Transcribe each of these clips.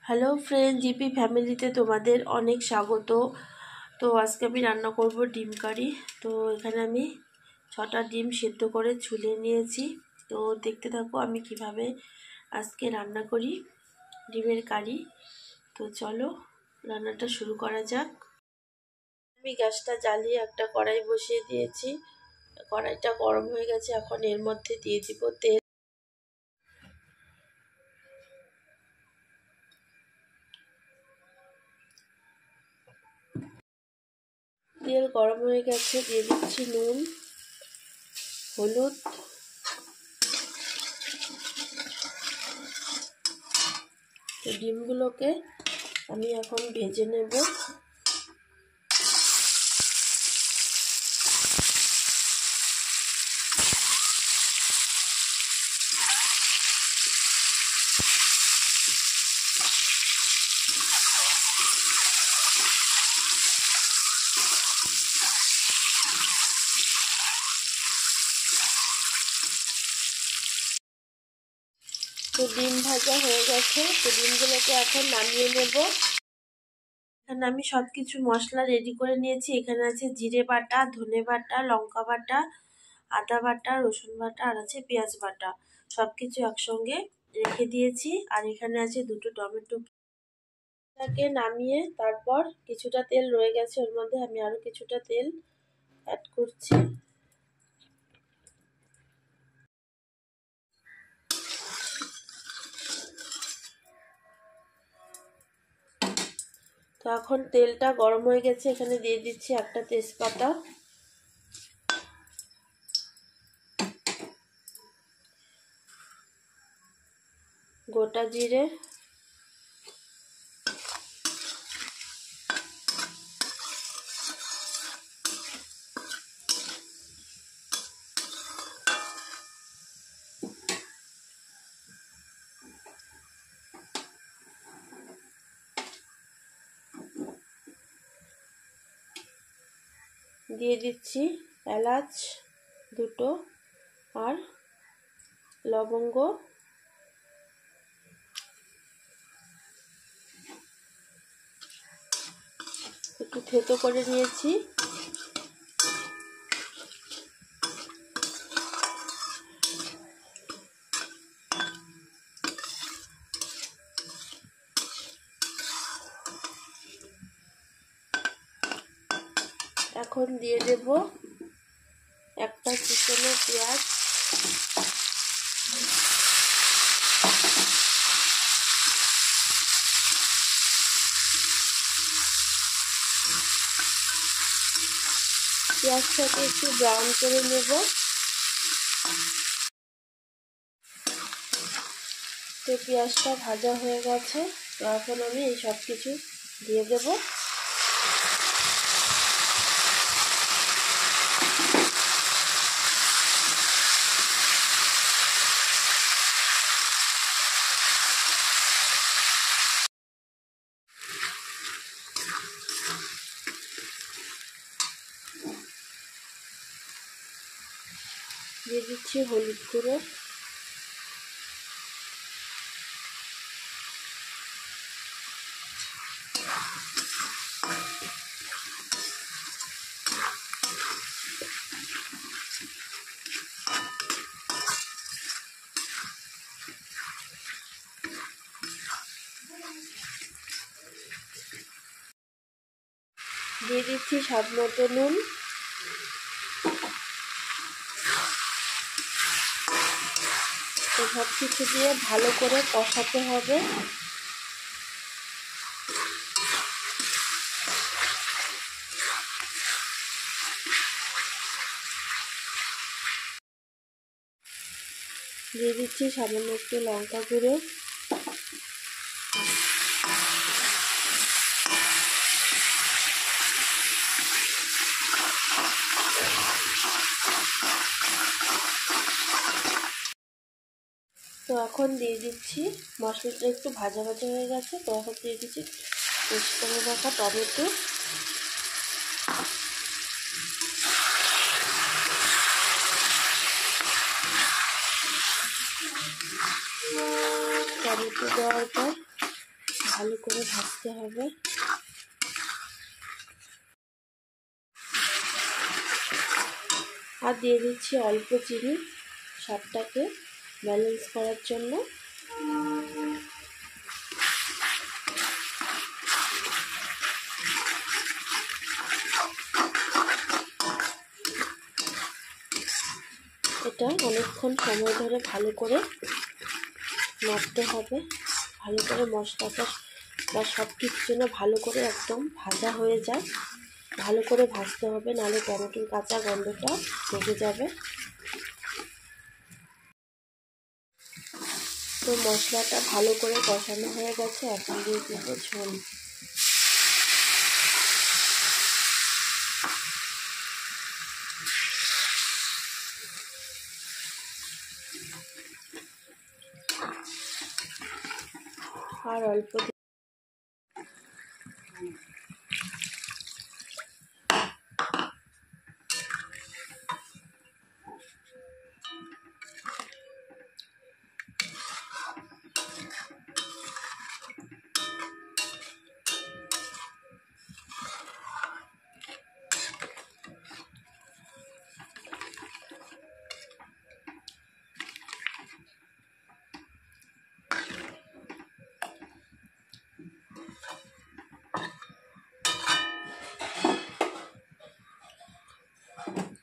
Hello friend, GP ফ্যামিলিতে তোমাদের অনেক স্বাগত। তো আজকে আমি রান্না করব ডিম কারি। তো এখানে আমি 6টা ডিম সেদ্ধ করে ছুলে নিয়েছি। তো দেখতে থাকো আমি কিভাবে আজকে রান্না করি ডিমের কারি। তো চলো রান্নাটা শুরু করা যাক। আমি গ্যাসটা জ্বালিয়ে একটা কড়াই বসিয়ে দিয়েছি। কড়াইটা গরম হয়ে গেছে, এখন এর মধ্যে দিয়ে দিব তেল। তেল গরম হয়ে গেছে, দিয়ে দিচ্ছি নুন, হলুদ, ডিমগুলোকে আমি এখন ভেজে নেব। তো ডিম ভাজা হয়ে গেছে, তো ডিমগুলোকে এখন নামিয়ে নেব। এখানে আমি সব কিছু মশলা রেডি করে নিয়েছি। এখানে আছে জিরে বাটা, ধনে বাটা, লঙ্কা বাটা, আদা বাটা, রসুন বাটা, আর আছে পেঁয়াজ বাটা। সব কিছু একসঙ্গে রেখে দিয়েছি। আর এখানে আছে 2টো টমেটো। তাকে নামিয়ে তারপর কিছুটা তেল রয়ে গেছে, ওর মধ্যে আমি আরো কিছুটা তেল অ্যাড করছি। তো এখন তেলটা গরম হয়ে গেছে, এখানে দিয়ে দিচ্ছি একটা তেজপাতা, গোটা জিরে, দিয়ে দিচ্ছি এলাচ 2টো আর লবঙ্গ, একটু থেতো করে নিয়েছি। এখন দিয়ে দেব একটা কুচনো পেঁয়াজ, পেঁয়াজটাকে একটু ব্রাউন করে নেব। তো পেঁয়াজটা ভাজা হয়ে গেছে, তো এখন আমি এই সব কিছু দিয়ে দেব। দিয়ে দিচ্ছি হলুদ গুঁড়ো, দিয়ে দিচ্ছি স্বাদ মতো নুন, তো সব কিছু দিয়ে ভালো করে কষাতে হবে। দিয়ে দিচ্ছি সামান্য একটু লঙ্কা গুঁড়ো, তো এখন দিয়ে দিচ্ছি, মশলাটা একটু ভাজা ভাজা হয়ে গেছে, তো এখন দিয়ে দিচ্ছি পেস্ট করে রাখা টমেটো, টমেটো দেওয়ার পর ভালো করে ভাজতে হবে। আর দিয়ে দিচ্ছি অল্প চিনি স্বাদটাকে ব্যালেন্স করার জন্য। এটা অনেকক্ষণ সময় ধরে ভালো করে নাড়তে হবে, ভালো করে মশলাটা বা সব কিছুর জন্য ভালো করে একদম ভাজা হয়ে যায়। ভালো করে ভাজতে হবে, নাহলে টমেটোর কাঁচা গন্ধটা ঢুকে যাবে। তো মশলাটা ভালো করে কষানো হয়ে গেছে, এখন দিয়ে দেবো ঝোল। আর অল্প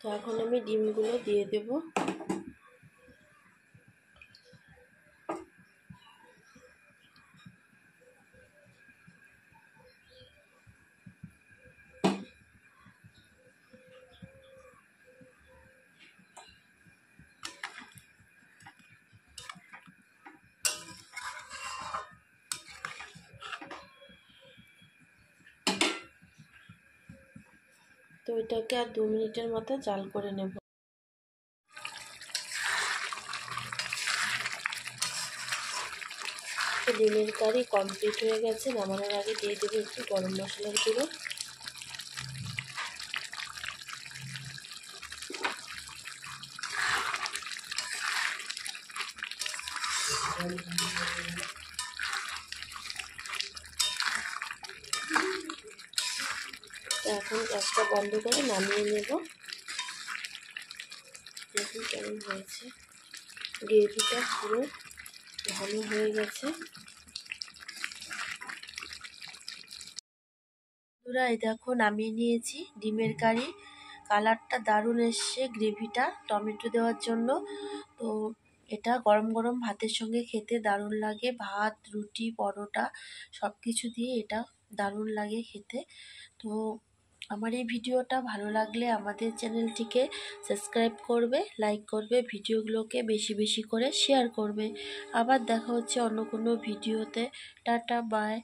তো এখন আমি ডিমগুলো দিয়ে দেব। তো এটাকে আর 2 মিনিটের মতো জাল করে নেব। তো ডিমের কারি কমপ্লিট হয়ে গেছে। নামানোর আগে দিয়ে দেবো একটু গরম মশলার গুঁড়ো। তো এখন গ্যাসটা বন্ধ করে নামিয়ে নেব। দেখুন কেমন হয়েছে, গ্রেভিটা পুরো ভালো হয়ে গেছে। বন্ধুরা এই দেখো নামিয়ে নিয়েছি ডিমের কারি। কালারটা দারুণ এসছে গ্রেভিটা টমেটো দেওয়ার জন্য। তো এটা গরম গরম ভাতের সঙ্গে খেতে দারুণ লাগে। ভাত, রুটি, পরোটা সব কিছু দিয়ে এটা দারুণ লাগে খেতে। তো আমার এই ভিডিওটা ভালো লাগলে আমাদের চ্যানেলটিকে সাবস্ক্রাইব করবে, লাইক করবে, ভিডিওগুলোকে বেশি বেশি করে শেয়ার করবে। আবার দেখা হচ্ছে অন্য কোনো ভিডিওতে। টাটা, বাই।